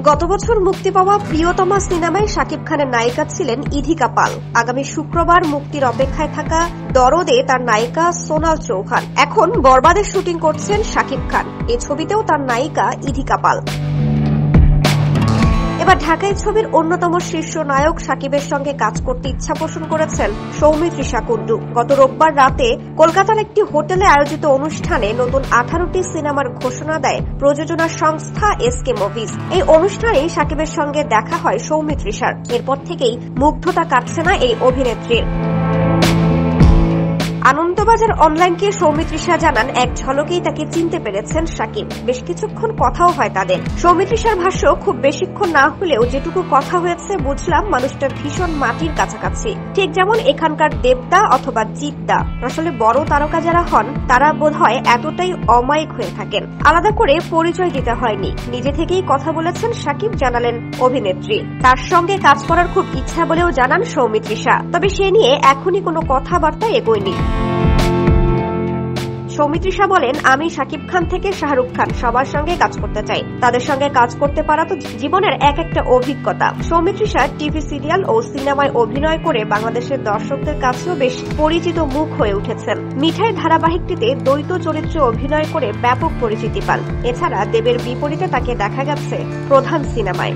গত বছর মুক্তি পাওয়া প্রিয়তমা সিনেমায় শাকিব খানের নায়িকা ছিলেন ইধিকা পাল। আগামী শুক্রবার মুক্তির অপেক্ষায় থাকা দরদে তার নায়িকা সোনাল চৌহান। এখন বরবাদের শুটিং করছেন শাকিব খান। এই ছবিতেও তার নায়িকা ইধিকা পাল। এবার ঢাকাই ছবির অন্যতম শীর্ষ নায়ক শাকিবের সঙ্গে কাজ করতে ইচ্ছা পোষণ করেছেন সৌমিত্রিষা কুন্ডু। গত রোববার রাতে কলকাতার একটি হোটেলে আয়োজিত অনুষ্ঠানে নতুন 18টি সিনেমার ঘোষণা দেয় প্রযোজনা সংস্থা এসকে মুভিজ। এই অনুষ্ঠানে শাকিবের সঙ্গে দেখা হয় সৌমিত্রিষার। এরপর থেকেই মুগ্ধতা কাটছে না এই অভিনেত্রীর। আনন্দবাজার অনলাইনকে সৌমিত্রিষা জানান, এক ঝলকেই তাকে চিনতে পেরেছেন শাকিব। বেশ কিছুক্ষণ কথাও হয় তাদের। সৌমিত্রিষার ভাষ্য, খুব বেশিক্ষণ না হলেও যেটুকু কথা হয়েছে বুঝলাম মানুষটা ভীষণ মাটির কাছাকাছি, ঠিক যেমন এখানকার দেবদা অথবা জিদ্দা। আসলে বড় তারকা যারা হন তারা বোধহয় এতটাই অমায়িক হয়ে থাকেন, আলাদা করে পরিচয় দিতে হয়নি। নিজে থেকেই কথা বলেছেন শাকিব, জানালেন অভিনেত্রী। তার সঙ্গে কাজ করার খুব ইচ্ছা বলেও জানান সৌমিত্রিষা, তবে সে নিয়ে এখনই কোনো কথাবার্তা এগোয়নি। সৌমিত্রিষা বলেন, আমি শাকিব খান থেকে শাহরুখ খান সবার সঙ্গে কাজ করতে চাই। তাদের সঙ্গে কাজ করতে পারা তো জীবনের এক একটা অভিজ্ঞতা। সৌমিত্রিষা টিভি সিরিয়াল ও সিনেমায় অভিনয় করে বাংলাদেশের দর্শকদের কাছেও বেশ পরিচিত মুখ হয়ে উঠেছেন। মিঠাই ধারাবাহিকটিতে দ্বৈত চরিত্রে অভিনয় করে ব্যাপক পরিচিতি পান। এছাড়া দেবের বিপরীতে তাকে দেখা গেছে প্রধান সিনেমায়।